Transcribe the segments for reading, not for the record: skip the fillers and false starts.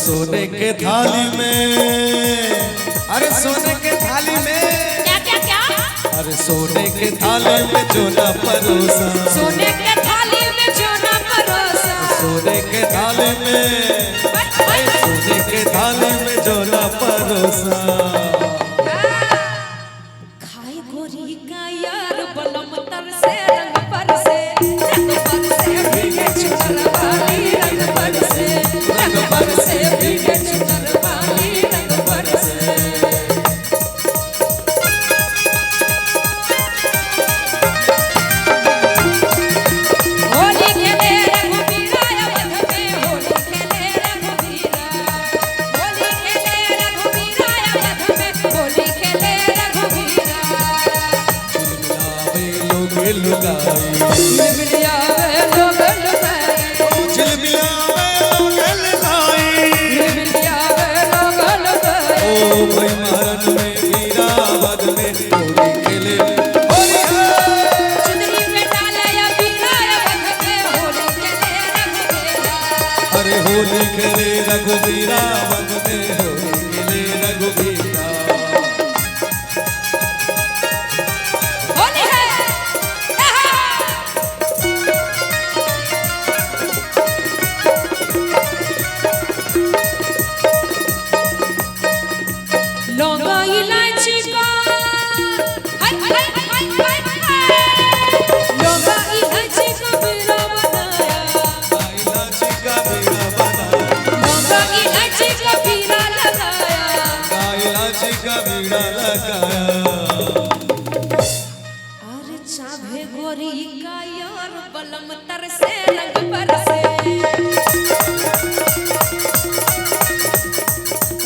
सोने के थाली में, अरे सोने के थाली में क्या क्या क्या? अरे सोने के थाली में जो ना परोसा, सोने के थाली में जो ना परोसा, सोने के थाली में, सोने के थाली में जो ना परोसा। खाई गोरी का यार बलम तर से रंग पर से, रंग पर से भीगे चुनर वाली रंग पर से, रंग पर से भीगे चुनर वाली रंग पर से। होली खेले रघुवीरा अवध में, होली खेले रघुवीरा, होली खेले रघुवीरा अवध में, होली खेले रघुवीरा। चिलमिलावे लोग लुगाई, चिलमिलावे लोग लुगाई, चिलमिलावे लोग चिलमिलावे लुगाई। लोग लुगाई। ओ भाई महारत में वीरावद में होली खेले, होली है। चुनरी में डाले या बीरा अवध में, होली खेले रघुवीरा। अरे होली खेले रघुवीरा वध में, होली खेले रघुवीरा। होली है लौंगा इलायची का, हाय हाय हाय हाय हाय। लौंगा इलायची का बीरा बनाया, इलायची का बीड़ा बनाया, लौंगा इलायची का बीरा लगाया। इलायची का बीड़ा लगाया। अरे चाभे गोरी का यार बलम तर से रंग पर से,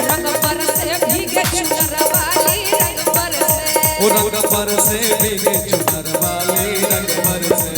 रंग पर से भीगे चुनर वाली रंग पर से। ओ रंग पर से भीगे चुनर वाली रंग पर से।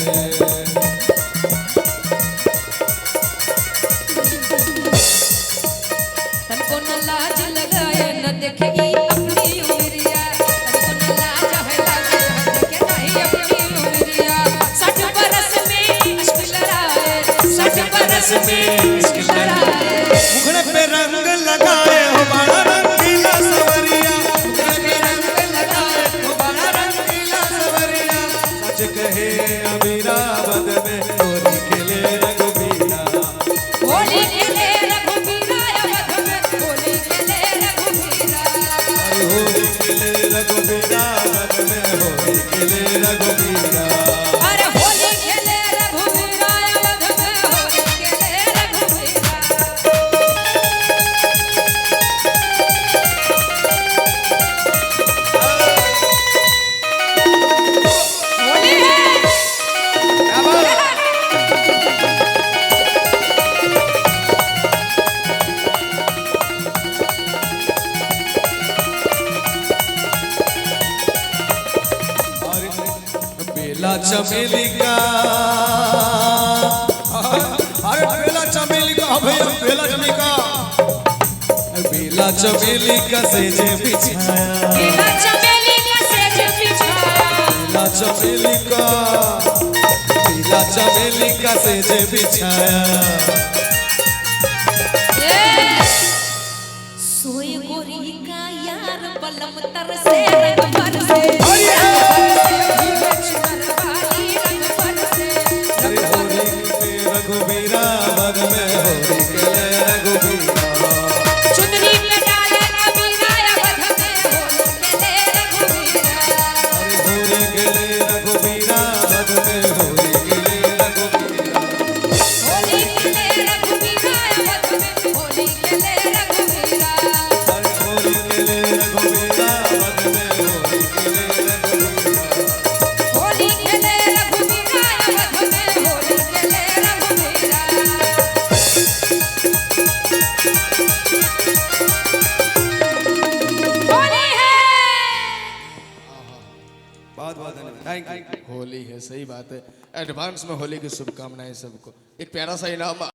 तनको न लाज लगाए न देखे ई अपनी उमरिया, तनको न लाज है लागे न देखे नहीं अपनी उमरिया। 60 बरस में इश्क लड़ाए, 60 बरस में इश्क लड़ाए। मुखड़े पे रंग लगाए हो बड़ा रंगीला सवरिया, मुखड़े पे रंग लगाए हो बड़ा रंगीला सवरिया। सच कहे अमीराबाद में होली खेले रघुवीरा, होली खेले रघुवीरा अवध में, होली खेले रघुवीरा। अरे होली खेले रघुवीरा वध में, होली खेले रघुवीरा। अरे होली खेले रघुवीरा अवध में, होली खेले रघुवीरा। होली है क्या बात है? और बेला चमेली का, अरे बेला चमेली का भैया, बेला चमेली का, बेला चमेली का सेजे बिछाया, बेला चमेली का सेज बिछाया, बेला चमेली का, बेला चमेली का सेजे बिछाया। सोए गोरी का यार बलम तर से रंग पर से, भीगे चुनर वाली रंग पर से, अरे होली खेले रघुवीरा वध में, होली खेले रघुवीरा। चुनरी में डाले अबीरा अवध में, होली खेले रघुवीरा। अरे होली खेले रघुवीरा वध में, होली खेले रघुवीरा। होली खेले रघुवीरा अवध में, होली खेले रघुवीरा। अरे होली खेले रघुवीरा वध में, होली खेले रघुवीरा। होली खेले रघुवीरा अवध में, होली खेले रघुवीरा। होली है बहुत बहुत धन्यवाद, थैंक यू। होली है, सही बात है। एडवांस में होली की शुभकामनाएं सबको। एक प्यारा सा इनाम